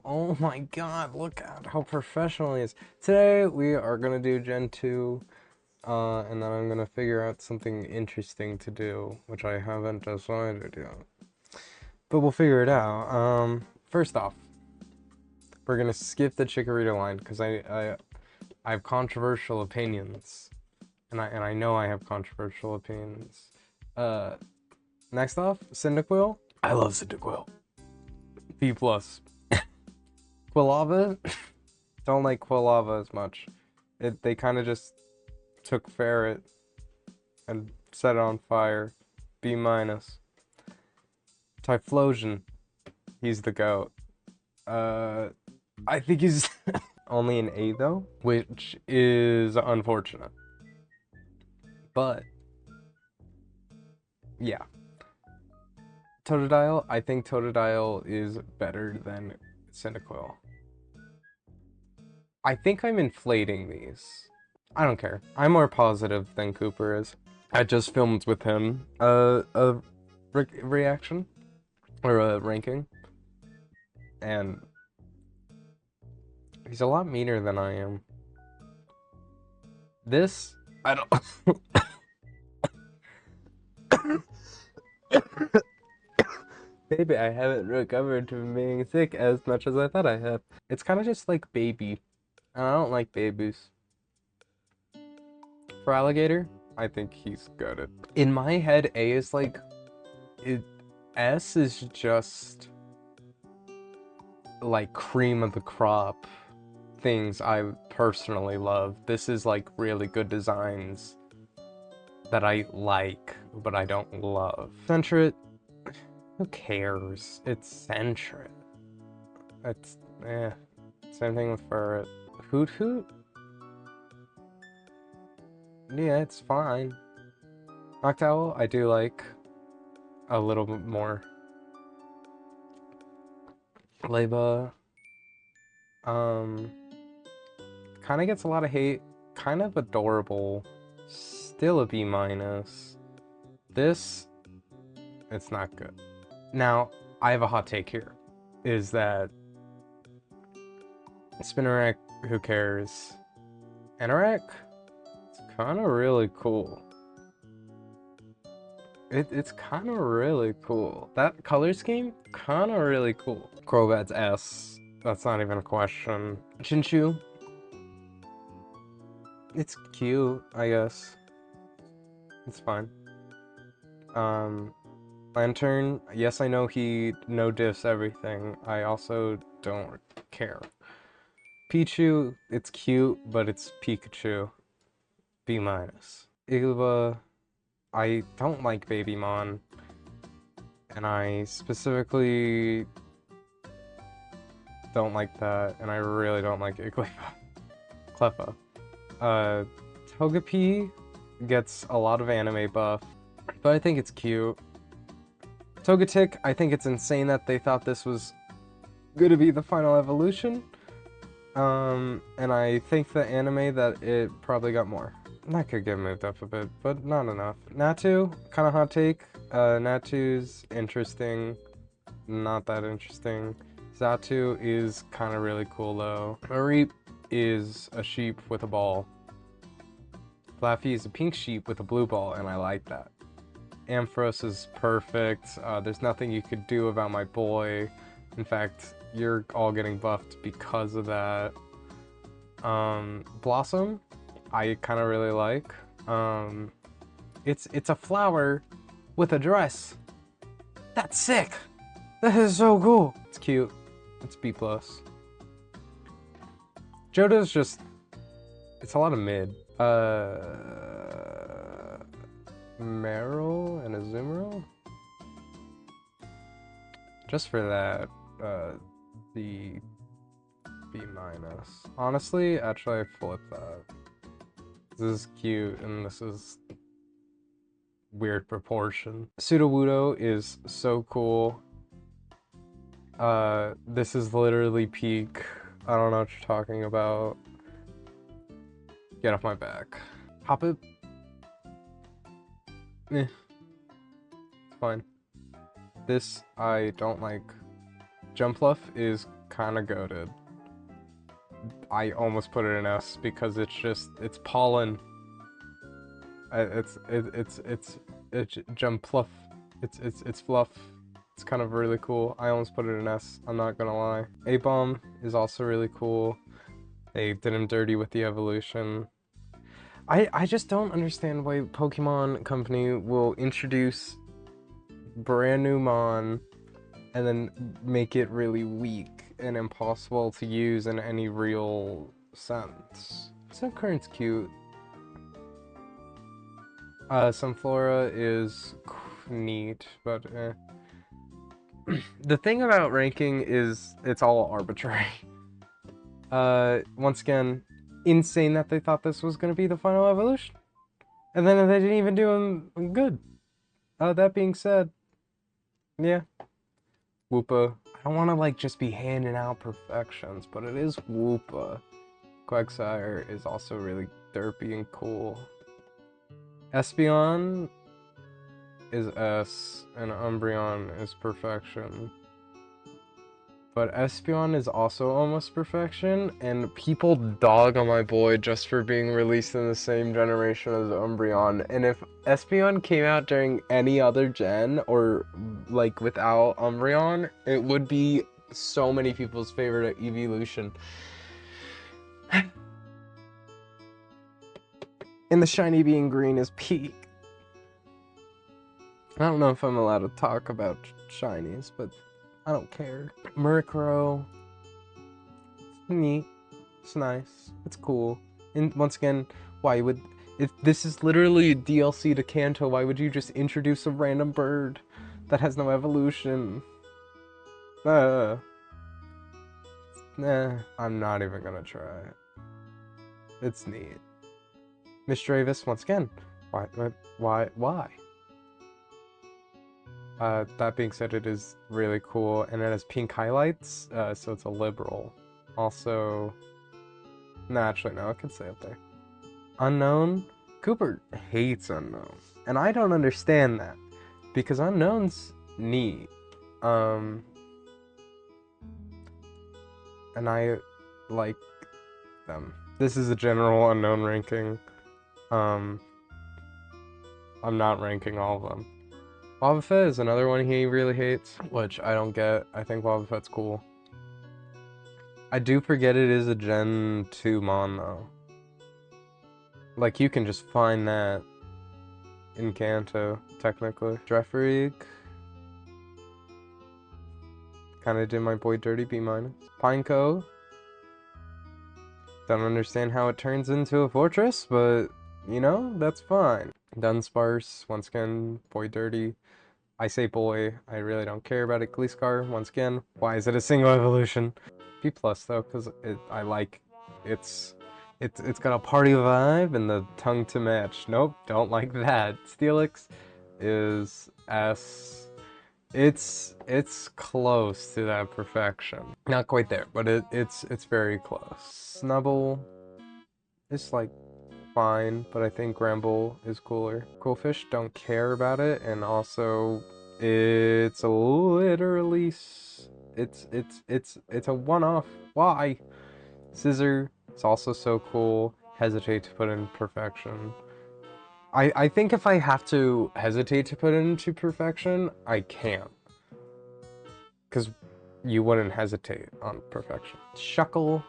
Oh my god, look at how professional he is. Today we are gonna do Gen 2, and then I'm gonna figure out something interesting to do, which I haven't decided yet. But we'll figure it out. First off, we're gonna skip the Chikorita line, because I have controversial opinions. And I know I have controversial opinions. Uh, Next off, Cyndaquil. I love Cyndaquil. B+. Quilava, don't like Quilava as much. They kind of just took Ferret and set it on fire. B-. Typhlosion, he's the GOAT. I think he's only an A though, which is unfortunate. But yeah. Totodile, I think Totodile is better than Cyndaquil. I think I'm inflating these. I don't care. I'm more positive than Cooper is. I just filmed with him a reaction or a ranking, and he's a lot meaner than I am. This, I don't. Maybe I haven't recovered from being sick as much as I thought I had. It's kind of just like baby, and I don't like babies. For Alligator, I think he's good. In my head, A is like, S is just like cream of the crop things I personally love. This is like really good designs that I like, but I don't love. Sentret, who cares? It's Sentret. It's, same thing with Furret. Hoot Hoot? Yeah, it's fine. Noctowl, I do like a little bit more. Leba, kind of gets a lot of hate, kind of adorable, still a B-. This, it's not good. Now, I have a hot take here, is that Spinarak, who cares? Anorak, it's kind of really cool. It's kind of really cool. That color scheme, kind of really cool. Crobat's S, that's not even a question. Chinchou, it's cute, I guess. It's fine. Lantern, yes, I know he no-diffs everything. I also don't care. Pichu, it's cute, but it's Pikachu. B-. Igleba, I don't like Babymon. And I specifically don't like that, and I really don't like Igleba. Cleffa. Togepi gets a lot of anime buff, but I think it's cute. Togetic, I think it's insane that they thought this was gonna be the final evolution. And I think the anime that it probably got more. That could get moved up a bit, but not enough. Natu, kind of hot take. Natu's interesting, not that interesting. Xatu is kind of really cool though. Mareep is a sheep with a ball. Flaffy is a pink sheep with a blue ball, and I like that. Ampharos is perfect. There's nothing you could do about my boy. In fact, you're all getting buffed because of that. Blossom, I kind of really like. It's a flower with a dress. That's sick. That is so cool. It's cute. It's B+. Johto's just, it's a lot of mid. Meryl and Azumarill? Just for that, the B-. Honestly, actually I flip that. This is cute and this is weird proportion. Sudowoodo is so cool. This is literally peak. I don't know what you're talking about. Get off my back. Hoppip. It's fine. This I don't like. Jumpluff is kind of goated. I almost put it in S because it's pollen. It's jump fluff. It's fluff. It's kind of really cool. I almost put it in S. I'm not gonna lie. A-Bomb is also really cool. They did him dirty with the evolution. I just don't understand why Pokemon Company will introduce brand new Mon and then make it really weak and impossible to use in any real sense. Suncurrent's cute. Sunflora is neat, but eh. The thing about ranking is it's all arbitrary. Once again, insane that they thought this was gonna be the final evolution. And then they didn't even do them good. That being said, yeah. Woopa. I don't want to like just be handing out perfections, but it is Woopa. Quagsire is also really derpy and cool. Espeon is S, and Umbreon is perfection. But Espeon is also almost perfection, and people dog on my boy just for being released in the same generation as Umbreon. And if Espeon came out during any other gen, or like without Umbreon, it would be so many people's favorite evolution. And the shiny being green is peak. I don't know if I'm allowed to talk about shinies, but I don't care. Murkrow. It's neat. It's nice. It's cool. And once again, why would... If this is literally a DLC to Kanto, why would you just introduce a random bird that has no evolution? Nah, I'm not even gonna try it. It's neat. Misdreavus, once again. Why? That being said, it is really cool, and it has pink highlights, so it's a liberal. Also, actually, no, I could say up there. Unknown? Cooper hates Unknown, and I don't understand that, because Unknown's neat. And I like them. This is a general Unknown ranking. I'm not ranking all of them. Wobbuffet is another one he really hates, which I don't get. I think Wobbuffet's cool. I do forget it is a Gen 2 Mon, though. Like, you can just find that in Kanto, technically. Drefreak. Kinda did my boy dirty, B-. Pineco. Don't understand how it turns into a fortress, but, you know, that's fine. Dunsparce, once again, boy dirty. I say boy, I really don't care about it. Gleescar, once again, why is it a single evolution? B+ though, because I like it's got a party vibe and the tongue to match. Nope, don't like that. Steelix is S. It's close to that perfection. Not quite there, but it's very close. Snubble is like fine, but I think Gramble is cooler. Quillfish, don't care about it, and also it's literally it's a one-off. Why? Scissor, it's also so cool. Hesitate to put in perfection. I think if I have to hesitate to put it into perfection, I can't. Because you wouldn't hesitate on perfection. Shuckle.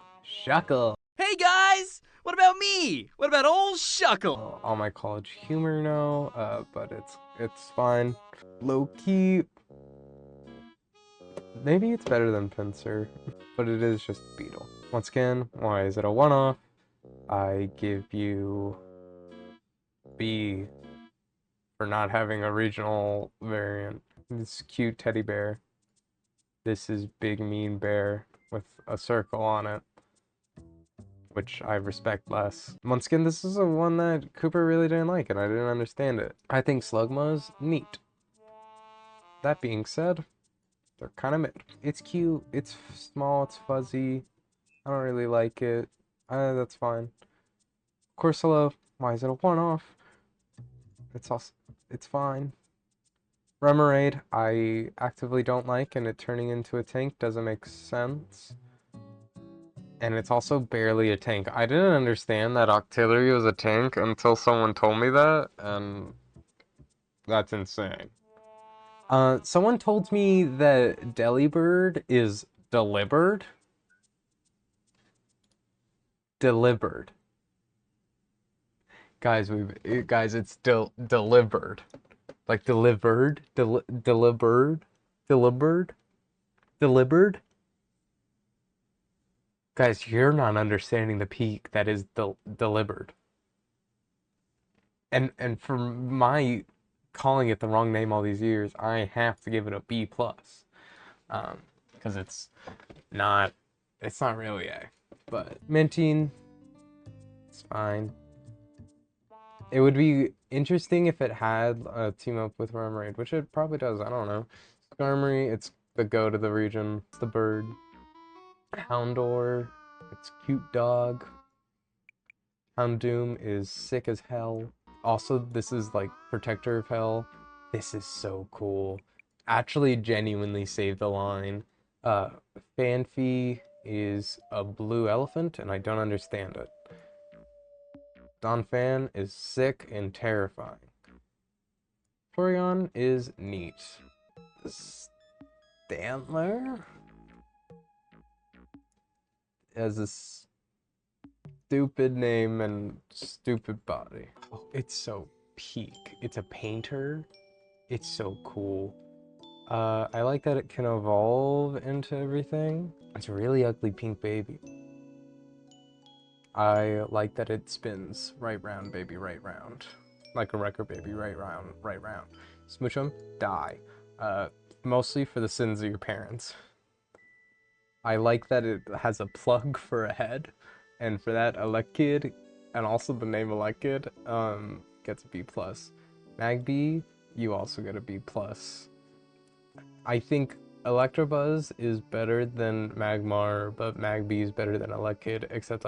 Hey guys! What about me? What about old Shuckle? All my college humor now, but it's fine. Low-key, maybe it's better than Pinsir, but it is just Beetle. Once again, why is it a one-off? I give you B for not having a regional variant. This cute teddy bear. This is Big Mean Bear with a circle on it, which I respect less. Once again, this is a one that Cooper really didn't like, and I didn't understand it. I think Slugma's neat. That being said, they're kind of mid. It's cute, it's small, it's fuzzy. I don't really like it. That's fine. Corsola, why is it a one-off? It's fine. Remoraid, I actively don't like, and it turning into a tank doesn't make sense. And it's also barely a tank. I didn't understand that Octillery was a tank until someone told me that, and that's insane. Someone told me that Delibird is delivered. Delivered. Guys, it's delivered. Like delivered, delivered, delivered. Guys, you're not understanding the peak that is delivered. And for my calling it the wrong name all these years, I have to give it a B plus. Because it's not really A. But Minting, it's fine. It would be interesting if it had a team up with Remoraid, which it probably does. I don't know. Skarmory, it's the goat of the region. It's the bird. Houndour, it's cute dog. Houndoom is sick as hell. Also, this is like Protector of Hell. This is so cool. Actually, genuinely saved the line. Fanfi is a blue elephant, and I don't understand it. Donphan is sick and terrifying. Flareon is neat. Stantler has a stupid name and stupid body. Oh, it's so peak. It's a painter. It's so cool. I like that it can evolve into everything. It's a really ugly pink baby. I like that it spins right round, baby, right round. Like a record baby, right round, right round. Smooch 'em, die. Mostly for the sins of your parents. I like that it has a plug for a head, and for that, Elekid, and also the name Elekid, gets a B+. Magby, you also get a B+. I think Electabuzz is better than Magmar, but Magby is better than Elekid, except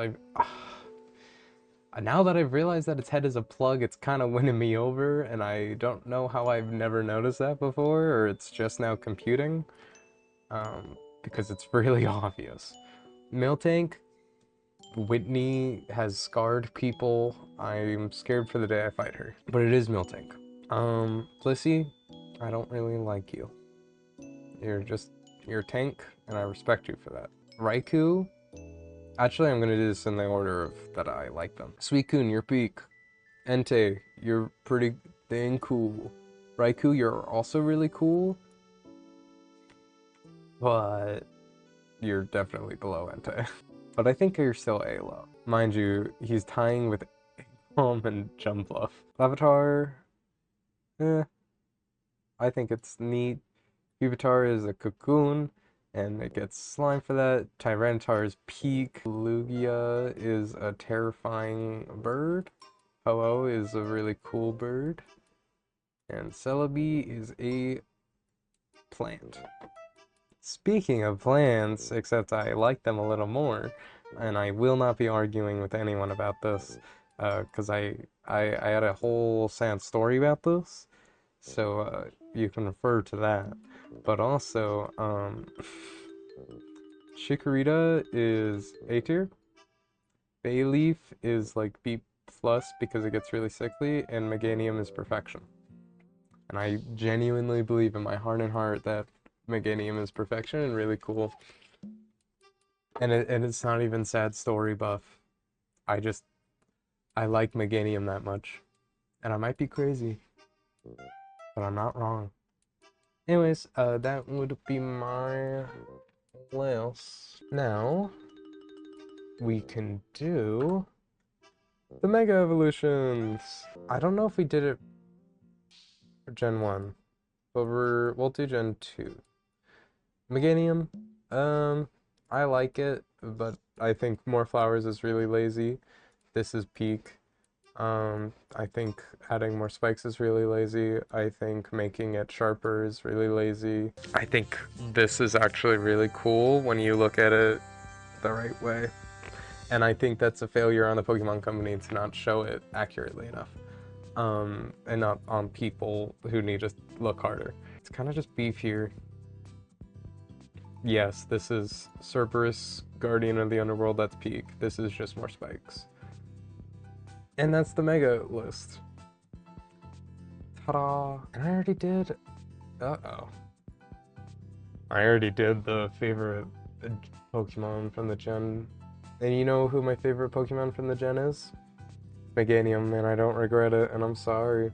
now that I've realized that its head is a plug, it's kind of winning me over, and I don't know how I've never noticed that before, or it's just now computing, because it's really obvious. Miltank, Whitney has scarred people. I'm scared for the day I fight her, but it is Miltank. Blissey, I don't really like you. You're a tank, and I respect you for that. Raikou, actually, I'm gonna do this in the order of that I like them. Suicune, you're peak. Entei, you're pretty dang cool. Raikou, you're also really cool, but you're definitely below Entei. But I think you're still A-low. Mind you, he's tying with Apom and Jumpluff. Lavatar, I think it's neat. Pupitar is a cocoon, and it gets slime for that. Tyranitar's peak. Lugia is a terrifying bird. Ho-Oh is a really cool bird. And Celebi is a plant. Speaking of plants, except I like them a little more, and I will not be arguing with anyone about this, because I had a whole sad story about this, so you can refer to that. But also, Chikorita is A tier. Bayleaf is like B plus because it gets really sickly, and Meganium is perfection. And I genuinely believe in my heart and heart that Meganium is perfection and really cool. And it's not even sad story buff. I like Meganium that much. And I might be crazy, but I'm not wrong. Anyways, that would be my list. Now, we can do the Mega Evolutions. I don't know if we did it for Gen 1, but we'll do Gen 2. Meganium, I like it, but I think More Flowers is really lazy. This is peak. I think adding more spikes is really lazy. I think making it sharper is really lazy. I think this is actually really cool when you look at it the right way. And I think that's a failure on the Pokemon Company to not show it accurately enough. And not on people who need to look harder. It's kind of just beefier. Yes, this is Cerberus, Guardian of the Underworld, that's peak. This is just more spikes. And that's the mega list. Ta-da! And I already did... Uh-oh. I already did the favorite Pokemon from the gen. And you know who my favorite Pokemon from the gen is? Meganium, and I don't regret it, and I'm sorry.